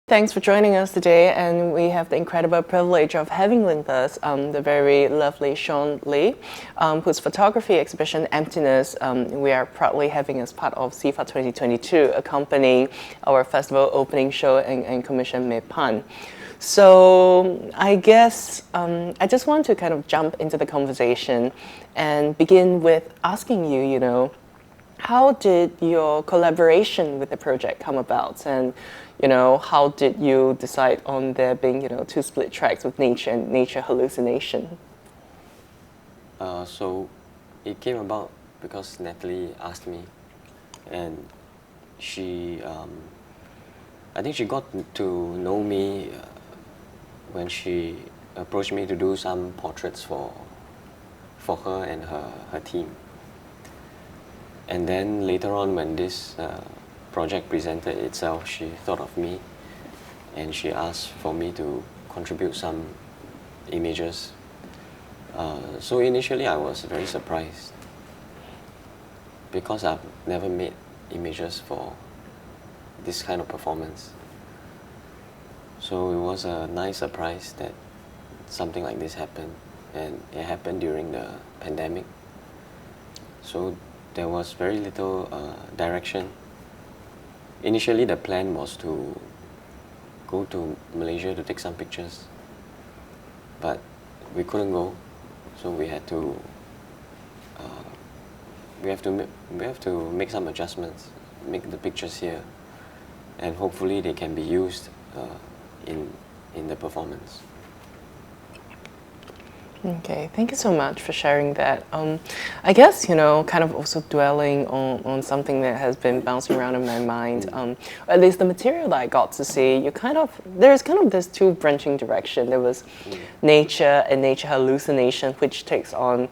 Thanks for joining us today, and we have the incredible privilege of having with us the very lovely Sean Lee, whose photography exhibition Emptiness we are proudly having as part of SIFA 2022, accompanying our festival opening show and commission MEPAAN. So I guess I just want to kind of jump into the conversation and begin with asking you, how did your collaboration with the project come about? And how did you decide on there being, two split tracks with nature and nature hallucination? So it came about because Natalie asked me, and I think she got to know me when she approached me to do some portraits for her and her team. And then later on, when this project presented itself, she thought of me and she asked for me to contribute some images. So initially I was very surprised because I've never made images for this kind of performance. So it was a nice surprise that something like this happened, and it happened during the pandemic. So there was very little direction. Initially, the plan was to go to Malaysia to take some pictures, but we couldn't go, so we had to make some adjustments, make the pictures here, and hopefully they can be used in the performance. Okay, thank you so much for sharing that. I guess, kind of also dwelling on something that has been bouncing around in my mind, at least the material that I got to see, there's kind of this two branching direction. There was nature and nature hallucination, which takes on,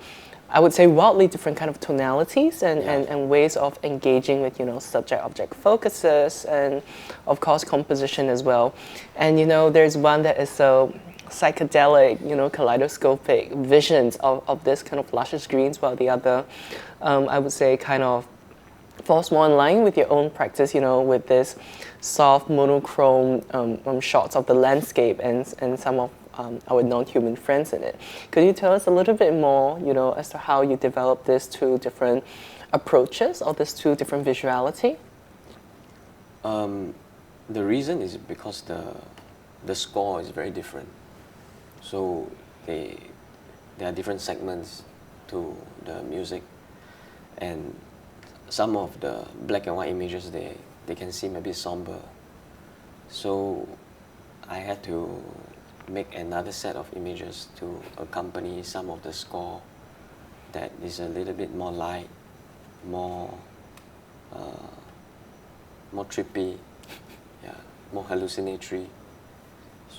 I would say, wildly different kind of tonalities and ways of engaging with, subject-object focuses and, of course, composition as well. And, there's one that is so psychedelic, kaleidoscopic visions of this kind of luscious greens, while the other, I would say, kind of falls more in line with your own practice, with this soft monochrome shots of the landscape and some of our non-human friends in it. Could you tell us a little bit more, as to how you developed these two different approaches or these two different visuality? The reason is because the score is very different. So there are different segments to the music, and some of the black and white images, they can seem a bit somber. So I had to make another set of images to accompany some of the score that is a little bit more light, more trippy, more hallucinatory.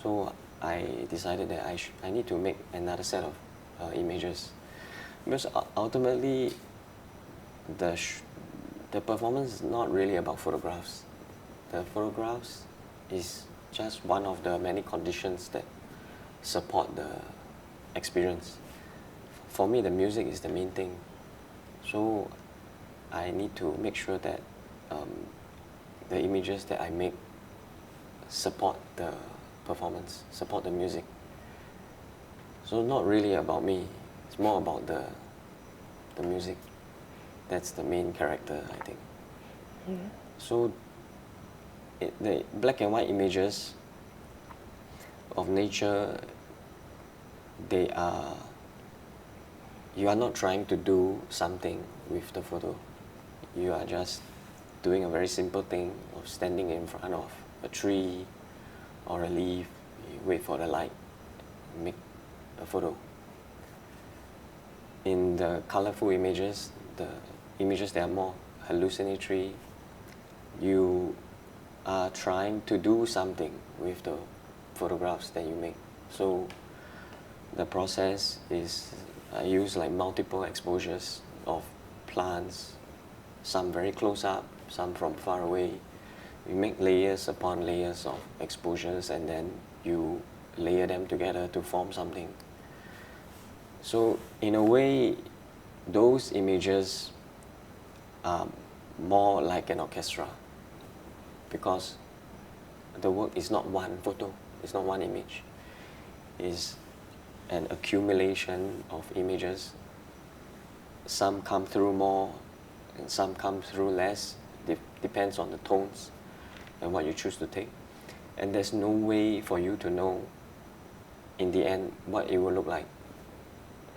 So I decided that I need to make another set of images, because ultimately the performance is not really about photographs. The photographs is just one of the many conditions that support the experience. For me, the music is the main thing. So I need to make sure that the images that I make support the performance, support the music. So not really about me, it's more about the music. That's the main character, I think. Mm-hmm. So the black and white images of nature, you are not trying to do something with the photo. You are just doing a very simple thing of standing in front of a tree or a leaf, you wait for the light, make a photo. In the colorful images, the images that are more hallucinatory, you are trying to do something with the photographs that you make. So the process is, I use like multiple exposures of plants, some very close up, some from far away. You make layers upon layers of exposures, and then you layer them together to form something. So in a way, those images are more like an orchestra, because the work is not one photo, it's not one image. It's an accumulation of images. Some come through more and some come through less. Depends on the tones and what you choose to take. And there's no way for you to know in the end what it will look like.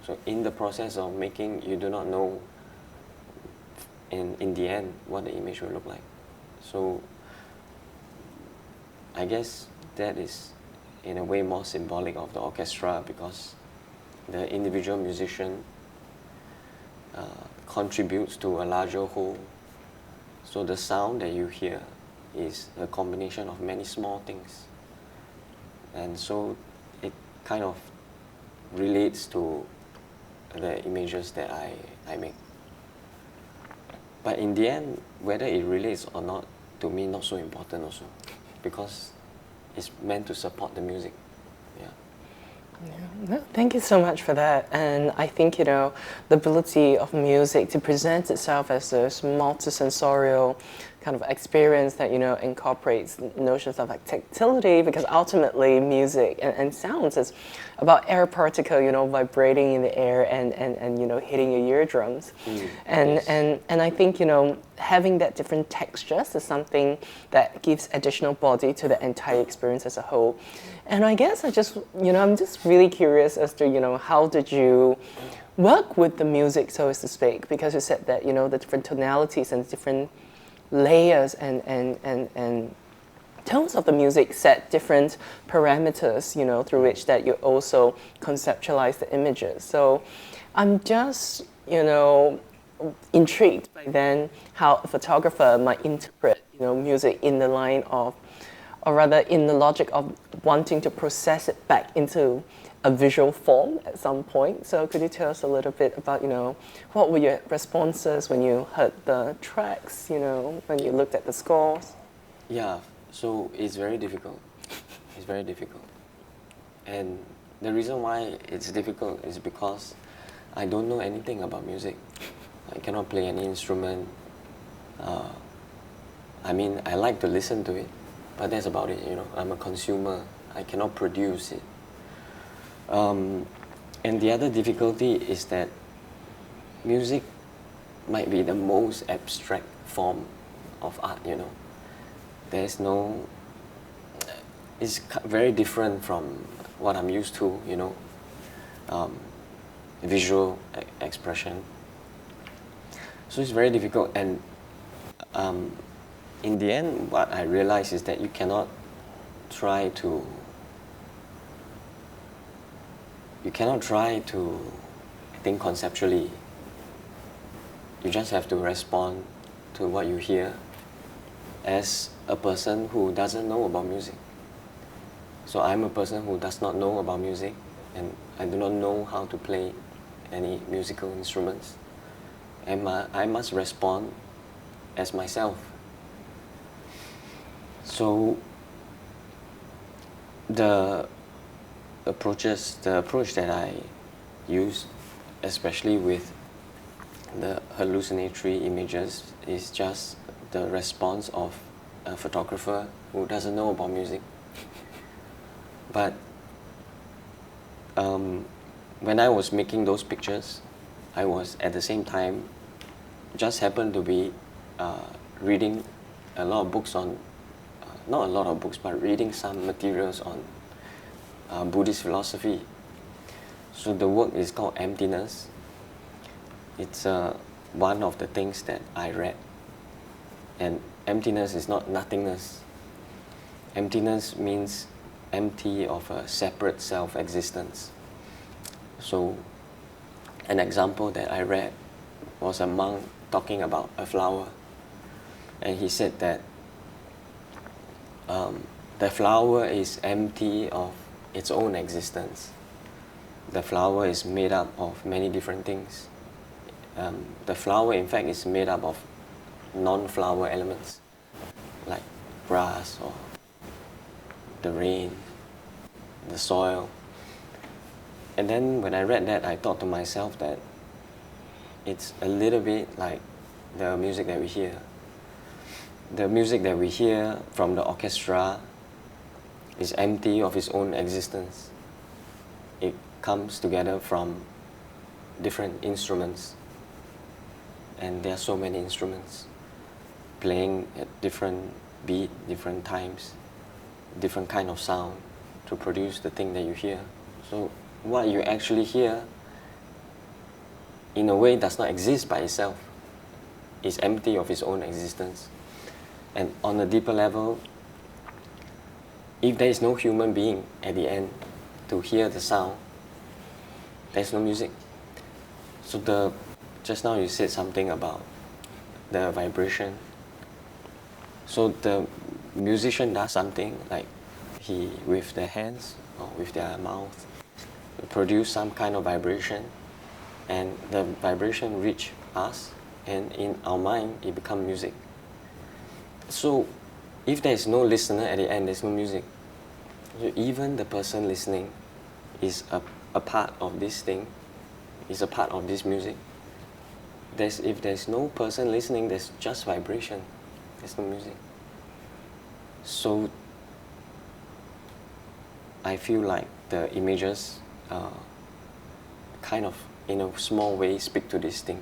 So in the process of making, you do not know in the end what the image will look like. So I guess that is in a way more symbolic of the orchestra, because the individual musician contributes to a larger whole. So the sound that you hear is a combination of many small things. And so it kind of relates to the images that I make. But in the end, whether it relates or not, to me, not so important also, because it's meant to support the music. Yeah. Yeah. No, thank you so much for that. And I think, the ability of music to present itself as this multisensorial kind of experience that, incorporates notions of like tactility, because ultimately music and sounds is about air particle, vibrating in the air and hitting your eardrums. And I think, having that different textures is something that gives additional body to the entire experience as a whole. And I guess I'm just really curious as to, how did you work with the music, so as to speak? Because you said that, the different tonalities and different layers and tones of the music set different parameters, through which that you also conceptualize the images. So I'm just, intrigued by then how a photographer might interpret, music in the line of, or rather in the logic of wanting to process it back into a visual form at some point. So could you tell us a little bit about, what were your responses when you heard the tracks, when you looked at the scores? Yeah, so it's very difficult. It's very difficult. And the reason why it's difficult is because I don't know anything about music. I cannot play any instrument. I mean, I like to listen to it, but that's about it, I'm a consumer. I cannot produce it. And the other difficulty is that music might be the most abstract form of art, There's no... It's very different from what I'm used to, visual expression. So it's very difficult, and in the end, what I realized is that you cannot try to think conceptually. You just have to respond to what you hear as a person who doesn't know about music. So I'm a person who does not know about music, and I do not know how to play any musical instruments. And I must respond as myself. So the approach that I use, especially with the hallucinatory images, is just the response of a photographer who doesn't know about music. But when I was making those pictures, I was at the same time just happened to be reading a lot of books on, not a lot of books, but reading some materials on Buddhist philosophy. So the work is called Emptiness. It's one of the things that I read. And emptiness is not nothingness. Emptiness means empty of a separate self-existence. So an example that I read was a monk talking about a flower. And he said that the flower is empty of its own existence. The flower is made up of many different things. The flower, in fact, is made up of non-flower elements, like grass or the rain, the soil. And then when I read that, I thought to myself that it's a little bit like the music that we hear. The music that we hear from the orchestra is empty of its own existence. It comes together from different instruments, and there are so many instruments playing at different beat, different times, different kind of sound to produce the thing that you hear. So what you actually hear, in a way, does not exist by itself. It's empty of its own existence. And on a deeper level, if there is no human being at the end to hear the sound, there's no music. So just now you said something about the vibration. So the musician does something like he, with their hands or with their mouth, produce some kind of vibration, and the vibration reach us, and in our mind it becomes music. So if there is no listener at the end, there's no music. So even the person listening is a part of this thing, is a part of this music. If there's no person listening, there's just vibration, there's no music. So I feel like the images kind of, in a small way, speak to this thing.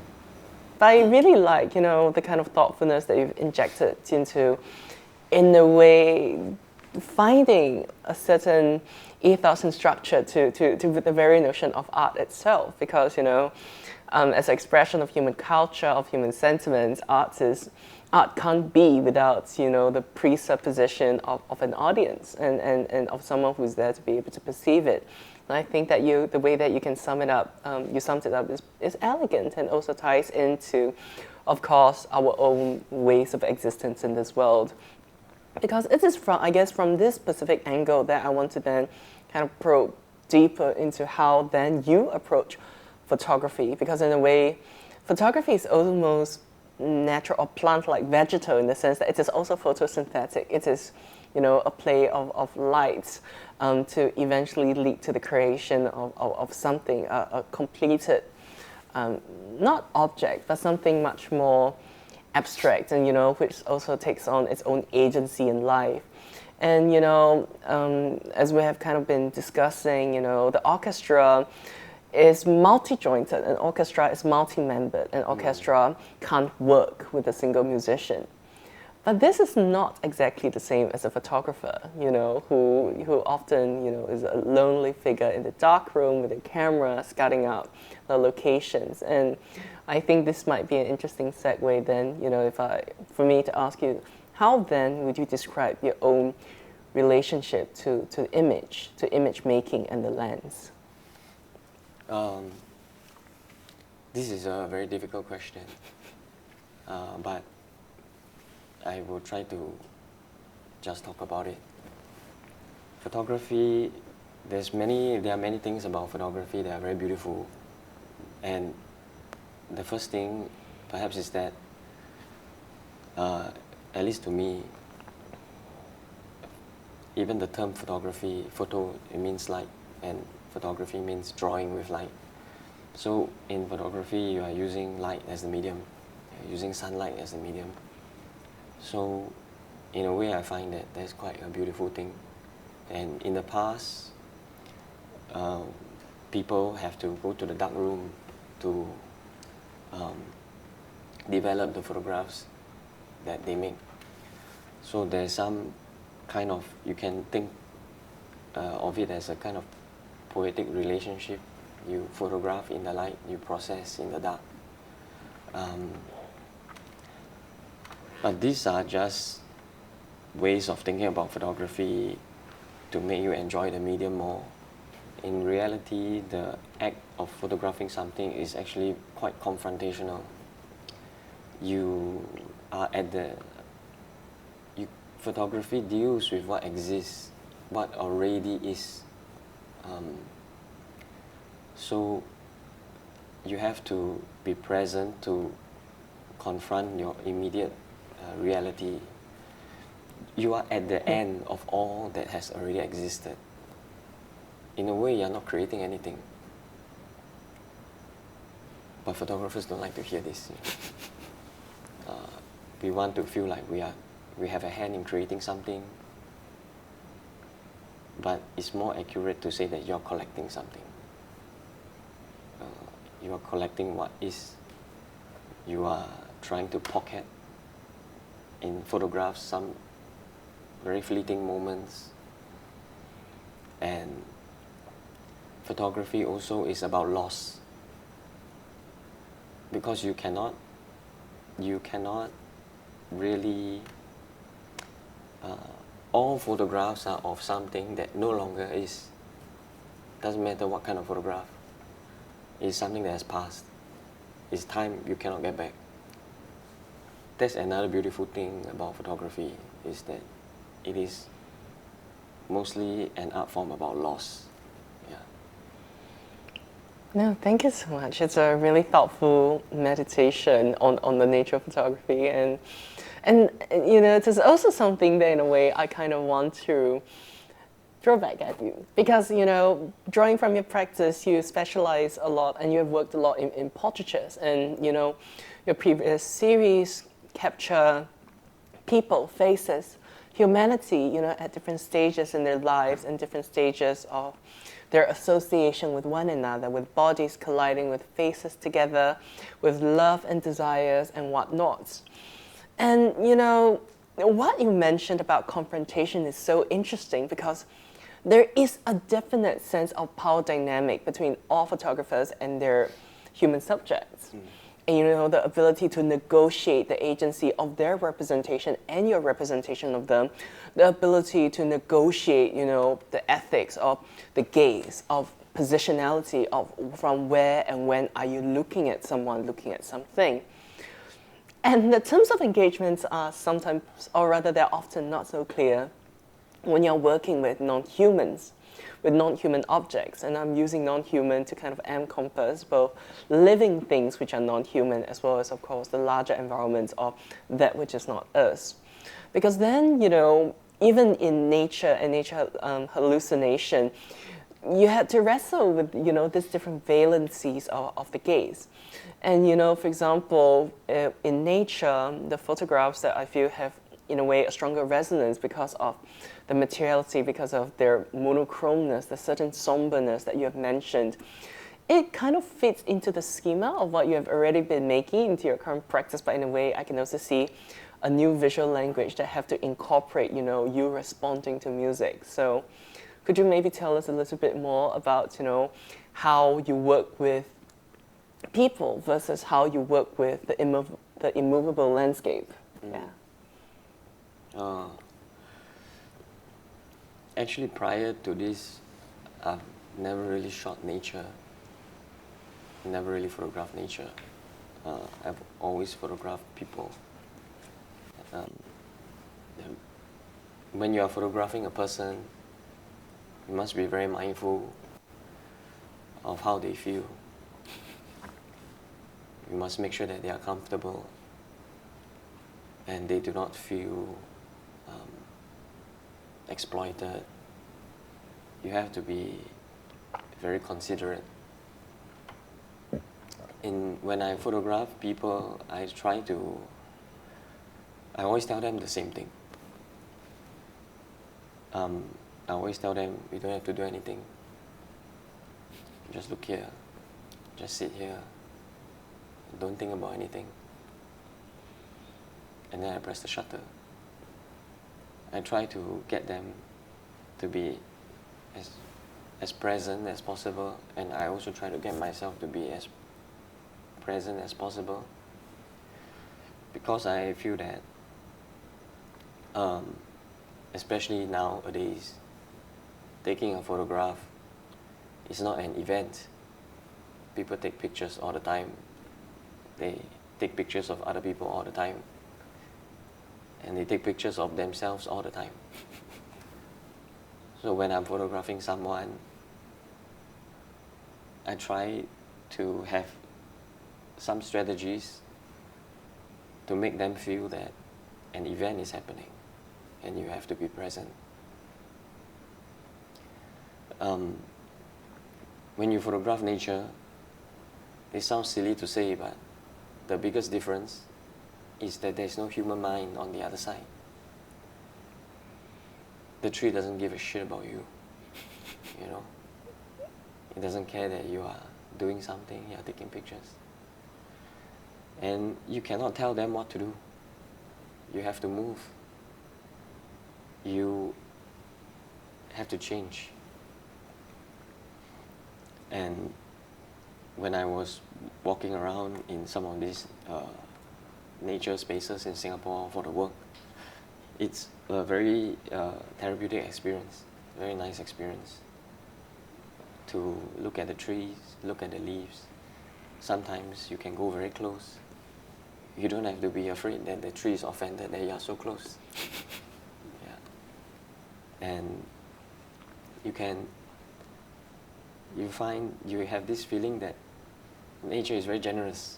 But I really like, the kind of thoughtfulness that you've injected into, in a way, finding a certain ethos and structure to the very notion of art itself. Because, as an expression of human culture, of human sentiments, art can't be without, the presupposition of an audience and of someone who's there to be able to perceive it. And I think that the way that you can sum it up, is elegant, and also ties into, of course, our own ways of existence in this world. Because it is from this specific angle that I want to then kind of probe deeper into how then you approach photography. Because in a way, photography is almost natural or plant-like, vegetal, in the sense that it is also photosynthetic. It is, a play of lights to eventually lead to the creation of something, a completed, not object, but something much more abstract, and which also takes on its own agency in life. And as we have kind of been discussing, the orchestra is multi-jointed, an orchestra is multi-membered, an orchestra can't work with a single musician. But this is not exactly the same as a photographer, who often, is a lonely figure in the dark room with a camera scouting out the locations. And I think this might be an interesting segue then, for me to ask you, how then would you describe your own relationship to image making and the lens? This is a very difficult question, but I will try to just talk about it. Photography, there are many things about photography that are very beautiful, and the first thing perhaps is that, at least to me, even the term photography, photo, it means light, and photography means drawing with light. So in photography, you are using light as the medium, you're using sunlight as the medium. So in a way, I find that that's quite a beautiful thing. And in the past, people have to go to the dark room to develop the photographs that they make. So there's some kind of, you can think of it as a kind of poetic relationship. You photograph in the light, you process in the dark. But these are just ways of thinking about photography to make you enjoy the medium more. In reality, the act of photographing something is actually quite confrontational. You are photography deals with what exists, what already is. So you have to be present to confront your immediate reality. You are at the end of all that has already existed. In a way, you're not creating anything. But photographers don't like to hear this. We want to feel like we have a hand in creating something. but it's more accurate to say that you're collecting something. You are collecting what is. You are trying to pocket in photographs some very fleeting moments. And photography also is about loss, because you cannot really, all photographs are of something that no longer is. Doesn't matter what kind of photograph. It's something that has passed. It's time you cannot get back. That's another beautiful thing about photography, is that it is mostly an art form about loss. Yeah. No, thank you so much. It's a really thoughtful meditation on the nature of photography, and you know, it is also something that in a way I kind of want to throw back at you, because you know, drawing from your practice, you specialize a lot and you have worked a lot in portraitures, and you know, your previous series capture people, faces, humanity, you know, at different stages in their lives and different stages of their association with one another, with bodies colliding, with faces together, with love and desires and whatnot. And you know, what you mentioned about confrontation is so interesting, because there is a definite sense of power dynamic between all photographers and their human subjects. And you know, the ability to negotiate the agency of their representation and your representation of them, the ability to negotiate, you know, the ethics of the gaze, of positionality, of from where and when are you looking at someone, looking at something. And the terms of engagements are sometimes, or rather they're often not so clear when you're working with non-humans, with non-human objects. And I'm using non-human to kind of encompass both living things which are non-human, as well as, of course, the larger environments of that which is not us. Because then, you know, even in nature and nature hallucination, you had to wrestle with, you know, these different valencies of the gaze. And, you know, for example, in nature, the photographs that I feel have, in a way, a stronger resonance because of the materiality, because of their monochromeness, the certain somberness that you have mentioned. It kind of fits into the schema of what you have already been making into your current practice, but in a way, I can also see a new visual language that have to incorporate, you know, you responding to music. So could you maybe tell us a little bit more about, you know, how you work with people versus how you work with the immovable landscape? Yeah. Actually, prior to this, I've never really shot nature, never really photographed nature. I've always photographed people. When you are photographing a person, you must be very mindful of how they feel. You must make sure that they are comfortable and they do not feel exploited. You have to be very considerate. When I photograph people, I always tell them the same thing. I always tell them, you don't have to do anything. Just look here. Just sit here. Don't think about anything. And then I press the shutter. I try to get them to be as present as possible, and I also try to get myself to be as present as possible, because I feel that especially nowadays, taking a photograph is not an event. People take pictures all the time. They take pictures of other people all the time. And they take pictures of themselves all the time. So when I'm photographing someone, I try to have some strategies to make them feel that an event is happening and you have to be present. When you photograph nature, it sounds silly to say, but the biggest difference is that there's no human mind on the other side. The tree doesn't give a shit about you. you know. It doesn't care that you are doing something, you are taking pictures. And you cannot tell them what to do. You have to move. You have to change. And when I was walking around in some of these nature spaces in Singapore for the work, it's a very therapeutic experience, very nice experience. To look at the trees, look at the leaves. Sometimes you can go very close. You don't have to be afraid that the tree is offended that you are so close. Yeah. And you find you have this feeling that nature is very generous.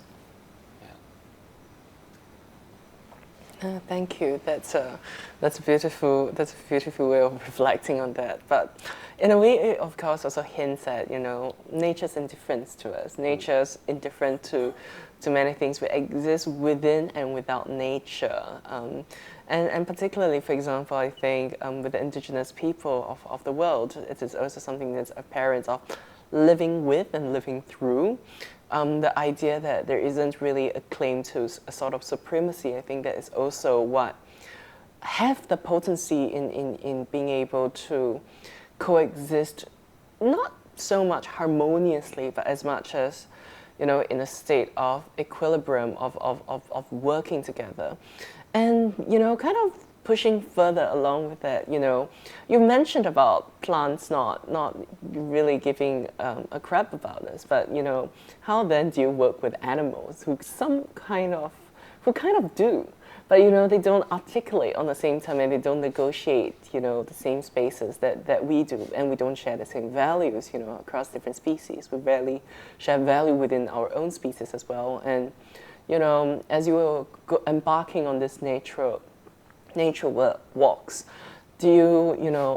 Thank you. That's a beautiful way of reflecting on that. But in a way, it of course also hints at nature's indifference to us. Nature's indifferent to many things. We exist within and without nature. And particularly, for example, I think with the indigenous people of the world, it is also something that's apparent of living with and living through. The idea that there isn't really a claim to a sort of supremacy, I think that is also what have the potency in being able to coexist, not so much harmoniously, but as much as, in a state of equilibrium, of working together. And, kind of pushing further along with that, you mentioned about plants not really giving a crap about us, but how then do you work with animals who kind of do, but they don't articulate on the same time, and they don't negotiate the same spaces that we do, and we don't share the same values across different species. We rarely share value within our own species as well. And as you were embarking on this nature walks, do you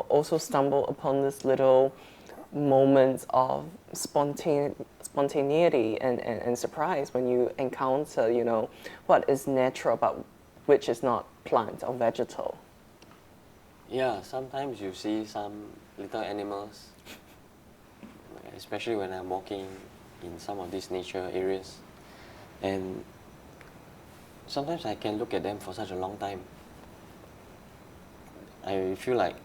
also stumble upon this little moments of spontaneity and surprise when you encounter what is natural but which is not plant or vegetal? Yeah, sometimes you see some little animals, especially when I'm walking in some of these nature areas, and sometimes I can look at them for such a long time. I feel like,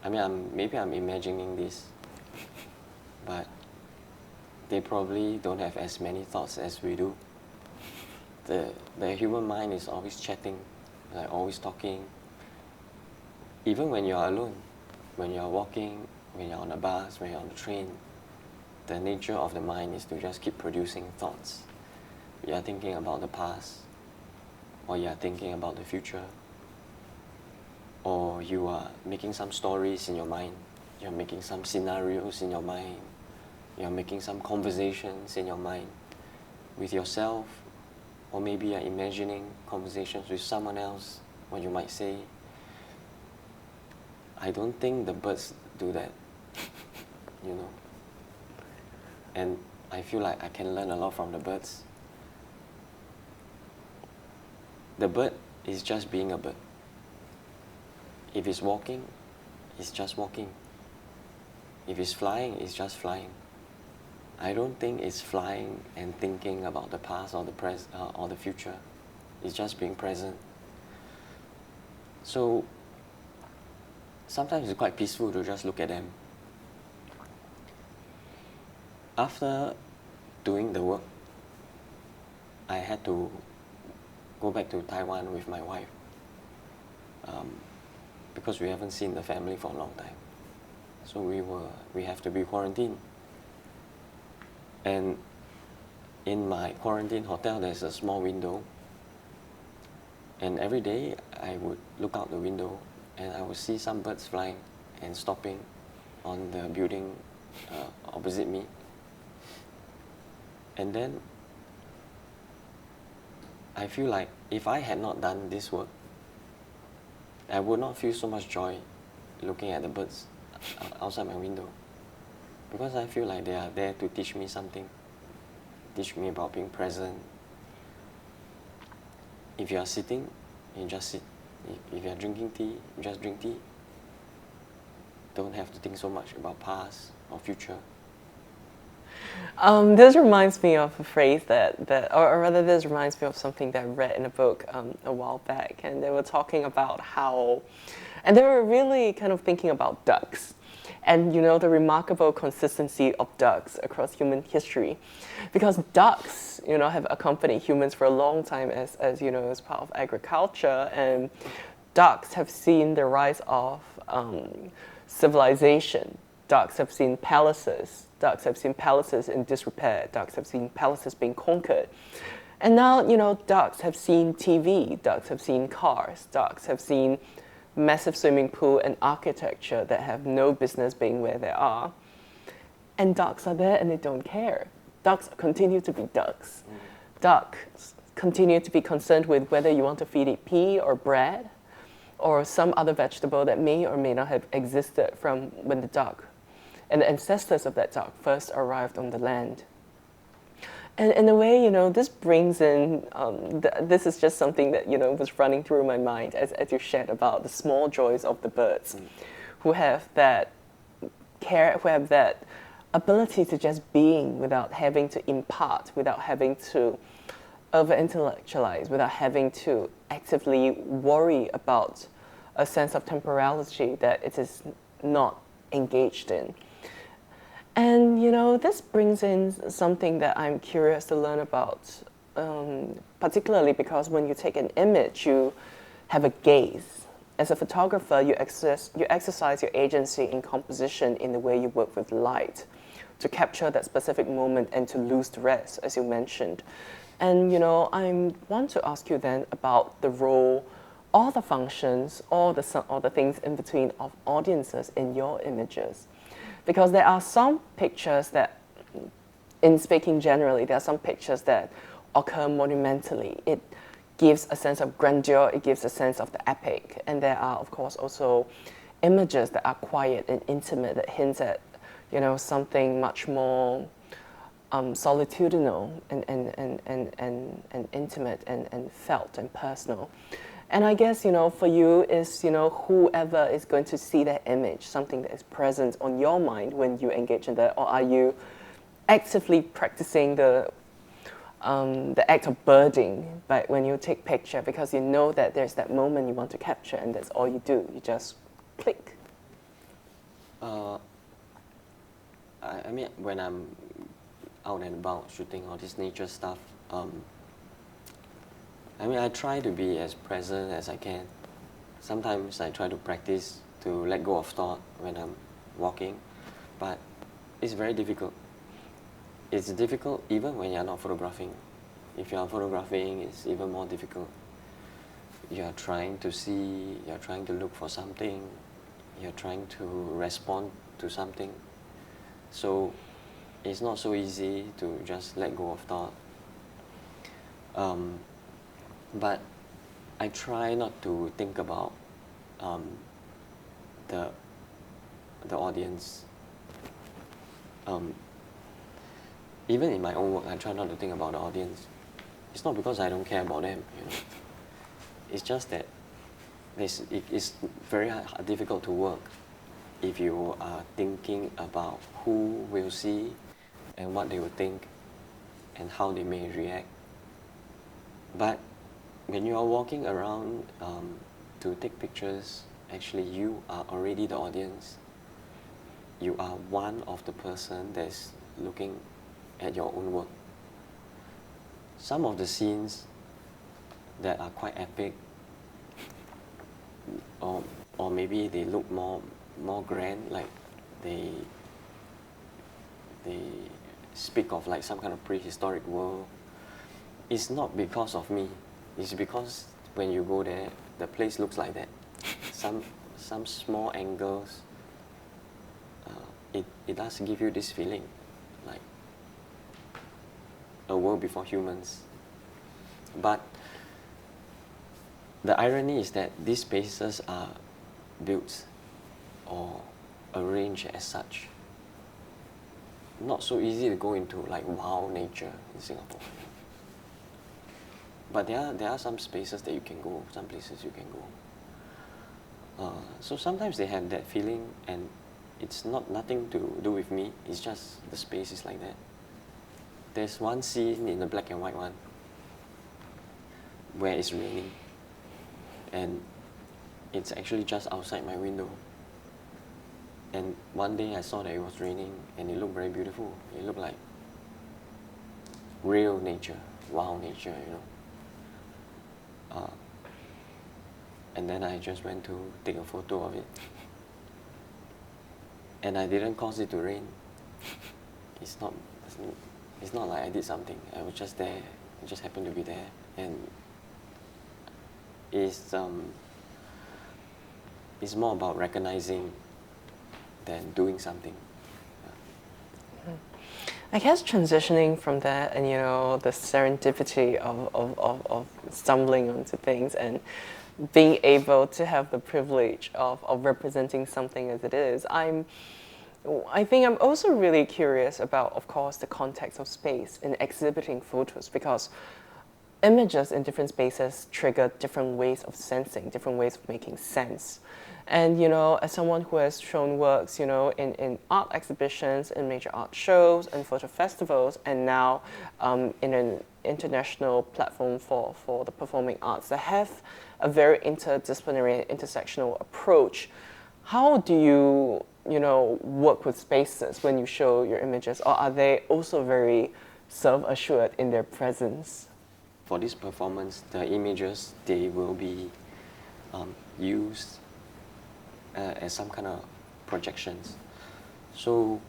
maybe I'm imagining this, but they probably don't have as many thoughts as we do. The human mind is always chatting, like always talking. Even when you are alone, when you are walking, when you're on a bus, when you're on the train, the nature of the mind is to just keep producing thoughts. You are thinking about the past, or you are thinking about the future, or you are making some stories in your mind, you're making some scenarios in your mind, you're making some conversations in your mind with yourself, or maybe you're imagining conversations with someone else, what you might say. I don't think the birds do that, And I feel like I can learn a lot from the birds. The bird is just being a bird. If it's walking, it's just walking. If it's flying, it's just flying. I don't think it's flying and thinking about the past or the present or the future. It's just being present. So sometimes it's quite peaceful to just look at them. After doing the work, I had to go back to Taiwan with my wife. Because we haven't seen the family for a long time. So we have to be quarantined. And in my quarantine hotel, there's a small window. And every day I would look out the window and I would see some birds flying and stopping on the building opposite me. And then I feel like if I had not done this work, I would not feel so much joy looking at the birds outside my window, because I feel like they are there to teach me something, teach me about being present. If you are sitting, you just sit. If you are drinking tea, you just drink tea. don't have to think so much about past or future. This reminds me of a phrase or rather, this reminds me of something that I read in a book a while back, and they were talking about and they were really kind of thinking about ducks, and the remarkable consistency of ducks across human history, because ducks, have accompanied humans for a long time as part of agriculture, and ducks have seen the rise of civilization. Ducks have seen palaces. Ducks have seen palaces in disrepair. Ducks have seen palaces being conquered. And now, ducks have seen TV. Ducks have seen cars. Ducks have seen massive swimming pool and architecture that have no business being where they are. And ducks are there and they don't care. Ducks continue to be ducks. Ducks continue to be concerned with whether you want to feed it pea or bread or some other vegetable that may or may not have existed from when the duck and the ancestors of that duck first arrived on the land. And in a way, this brings in, this is just something that, was running through my mind as you shared about the small joys of the birds who have that care, who have that ability to just being without having to impart, without having to over-intellectualize, without having to actively worry about a sense of temporality that it is not engaged in. And, this brings in something that I'm curious to learn about, particularly because when you take an image, you have a gaze. As a photographer, you exercise your agency in composition in the way you work with light to capture that specific moment and to lose the rest, as you mentioned. And, I want to ask you then about the role, all the functions, all the things in between of audiences in your images. Because there are some pictures that, in speaking generally, there are some pictures that occur monumentally. It gives a sense of grandeur, it gives a sense of the epic. And there are, of course, also images that are quiet and intimate that hints at, something much more solitudinal and intimate and felt and personal. And I guess, for you is, whoever is going to see that image, something that is present on your mind when you engage in that, or are you actively practicing the act of birding, but when you take picture, because you know that there's that moment you want to capture and that's all you do, you just click? I mean, when I'm out and about shooting all this nature stuff, I try to be as present as I can. Sometimes I try to practice to let go of thought when I'm walking, but it's very difficult. It's difficult even when you're not photographing. If you are photographing, it's even more difficult. You're trying to see, you're trying to look for something, you're trying to respond to something. So it's not so easy to just let go of thought. But I try not to think about the audience. Even in my own work, I try not to think about the audience. It's not because I don't care about them, It's just that it's very difficult to work if you are thinking about who will see and what they will think and how they may react. But when you are walking around to take pictures, actually you are already the audience. You are one of the person that's looking at your own work. Some of the scenes that are quite epic, or maybe they look more grand, like they speak of like some kind of prehistoric world. It's not because of me. It's because when you go there, the place looks like that. Some small angles, it does give you this feeling, like a world before humans. But the irony is that these spaces are built or arranged as such. Not so easy to go into like wow nature in Singapore. But there are some spaces that you can go, some places you can go. So sometimes they have that feeling, and it's not nothing to do with me. It's just the space is like that. There's one scene in the black and white one where it's raining, and it's actually just outside my window. And one day I saw that it was raining, and it looked very beautiful. It looked like real nature, wild nature, you know. And then I just went to take a photo of it. And I didn't cause it to rain. It's not like I did something. I was just there. I just happened to be there. And it's more about recognizing than doing something. I guess transitioning from that and, you know, the serendipity of stumbling onto things and being able to have the privilege of representing something as it is, I think I'm also really curious about, of course, the context of space in exhibiting photos, because images in different spaces trigger different ways of sensing, different ways of making sense. And, you know, as someone who has shown works, you know, in art exhibitions, in major art shows, and photo festivals, and now in an international platform for the performing arts that have a very interdisciplinary and intersectional approach, how do you, you know, work with spaces when you show your images, or are they also very self-assured in their presence? For this performance, the images, they will be used as some kind of projections. So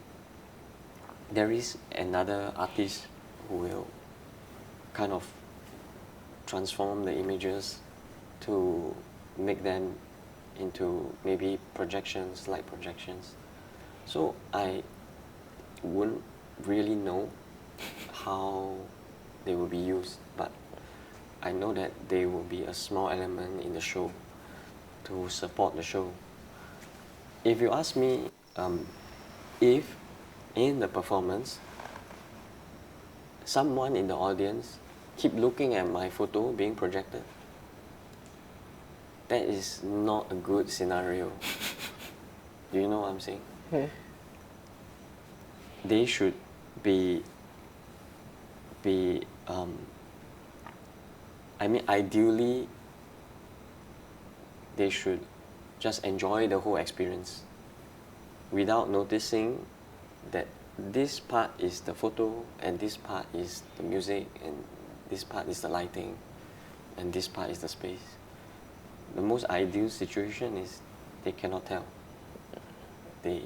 there is another artist who will kind of transform the images to make them into maybe projections, light projections. So I wouldn't really know how they will be used, but I know that they will be a small element in the show to support the show. If you ask me if in the performance someone in the audience keep looking at my photo being projected, that is not a good scenario. Do you know what I'm saying? They should be I mean, ideally, they should just enjoy the whole experience without noticing that this part is the photo, and this part is the music, and this part is the lighting, and this part is the space. The most ideal situation is they cannot tell. They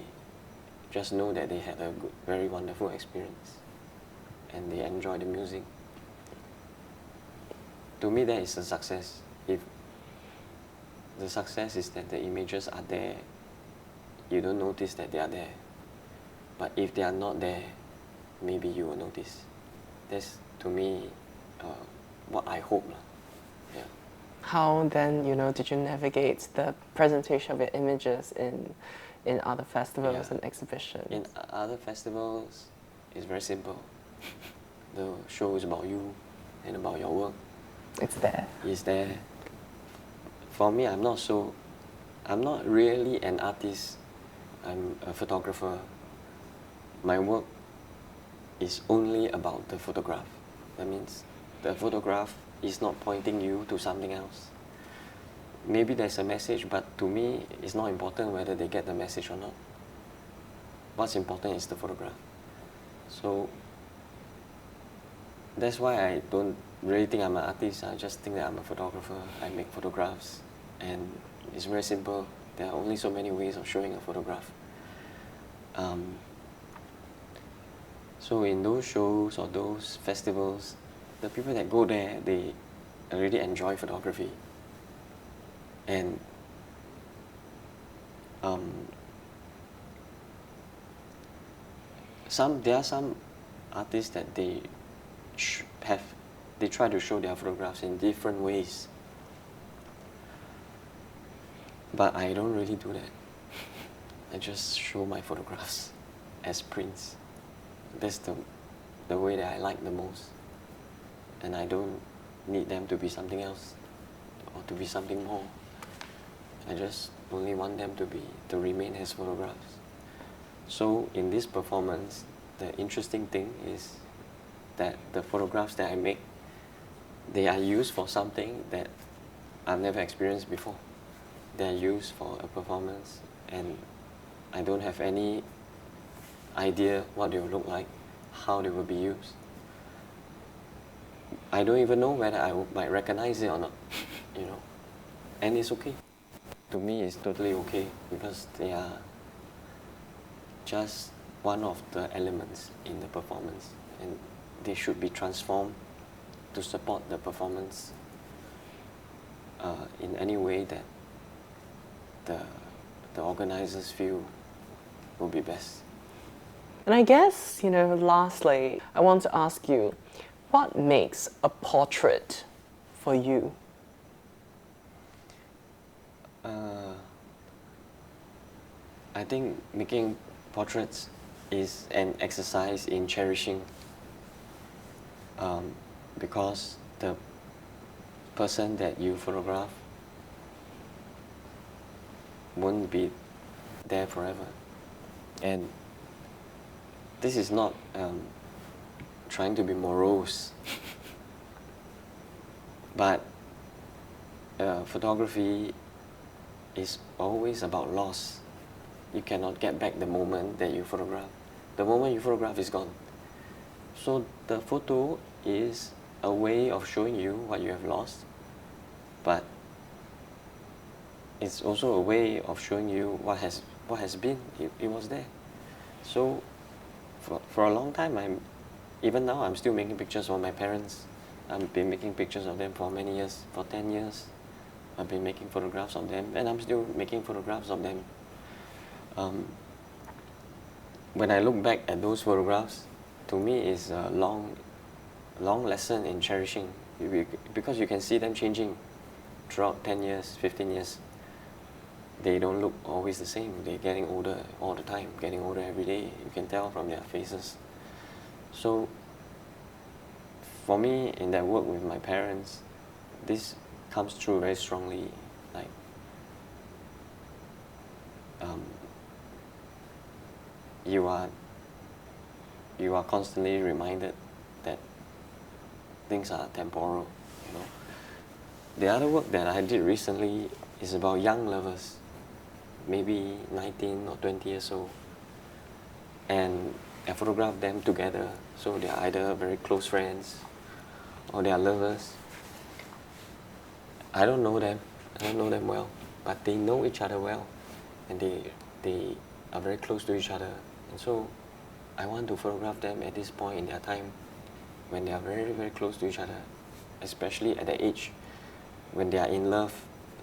just know that they had a good, very wonderful experience, and they enjoy the music. To me, that is a success. If the success is that the images are there, you don't notice that they are there. But if they are not there, maybe you will notice. That's, to me, what I hope. Yeah. How then, you know, did you navigate the presentation of your images in other festivals and exhibitions? In other festivals, it's very simple. The show is about you and about your work. It's there. It's there. For me, I'm not really an artist. I'm a photographer. My work is only about the photograph. That means the photograph is not pointing you to something else. Maybe there's a message, but to me, it's not important whether they get the message or not. What's important is the photograph. So that's why I don't really think I'm an artist. I just think that I'm a photographer. I make photographs, and it's very simple. There are only so many ways of showing a photograph. So in those shows or those festivals, the people that go there, they already enjoy photography. And there are some artists that they try to show their photographs in different ways. But I don't really do that. I just show my photographs as prints. That's the way that I like the most. And I don't need them to be something else or to be something more. I just only want them to remain as photographs. So in this performance, the interesting thing is that the photographs that I make, they are used for something that I've never experienced before. They are used for a performance, and I don't have any idea what they will look like, how they will be used. I don't even know whether I might recognize it or not, you know. And it's okay. To me, it's totally okay because they are just one of the elements in the performance, and they should be transformed to support the performance in any way that the organizers feel will be best. And I guess, you know, lastly, I want to ask you, what makes a portrait for you? I think making portraits is an exercise in cherishing, because the person that you photograph won't be there forever. And this is not trying to be morose, but photography is always about loss. You cannot get back the moment that you photograph. The moment you photograph is gone. So the photo is a way of showing you what you have lost, but it's also a way of showing you what has been. It was there. So for a long time, even now I'm still making pictures of my parents. I've been making pictures of them for many years. For 10 years, I've been making photographs of them, and I'm still making photographs of them. When I look back at those photographs, to me it's a long lesson in cherishing, because you can see them changing throughout 10 years, 15 years. They don't look always the same. They're getting older all the time, getting older every day. You can tell from their faces. So for me, in that work with my parents, this comes through very strongly. Like, you are constantly reminded that things are temporal, you know. The other work that I did recently is about young lovers, maybe 19 or 20 years old, and I photographed them together. So they are either very close friends or they are lovers. I don't know them well, but they know each other well, and they are very close to each other. And so I want to photograph them at this point in their time when they are very, very close to each other, especially at the age when they are in love.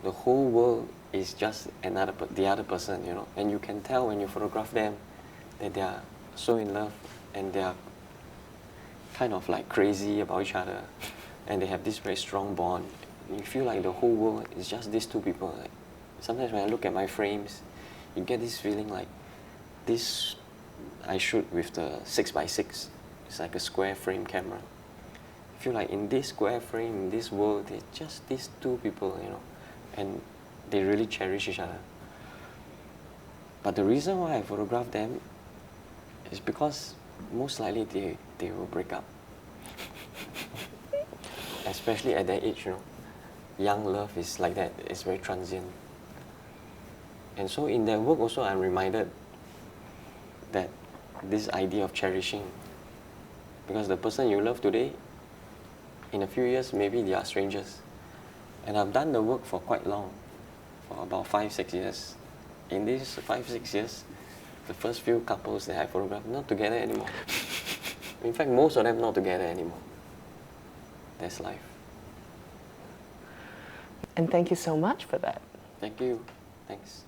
The whole world is just the other person, you know. And you can tell when you photograph them that they are so in love, and they are kind of like crazy about each other, and they have this very strong bond. You feel like the whole world is just these two people. Like, sometimes when I look at my frames, you get this feeling like this. I shoot with the 6x6. It's like a square frame camera. I feel like in this square frame, in this world, it's just these two people, you know, and they really cherish each other. But the reason why I photograph them is because most likely they will break up. Especially at that age, you know. Young love is like that. It's very transient. And so in that work also, I'm reminded that this idea of cherishing, because the person you love today, in a few years, maybe they are strangers. And I've done the work for quite long, for about 5-6 years. In these 5-6 years, the first few couples that I photographed, not together anymore. In fact, most of them not together anymore. That's life. And thank you so much for that. Thank you. Thanks.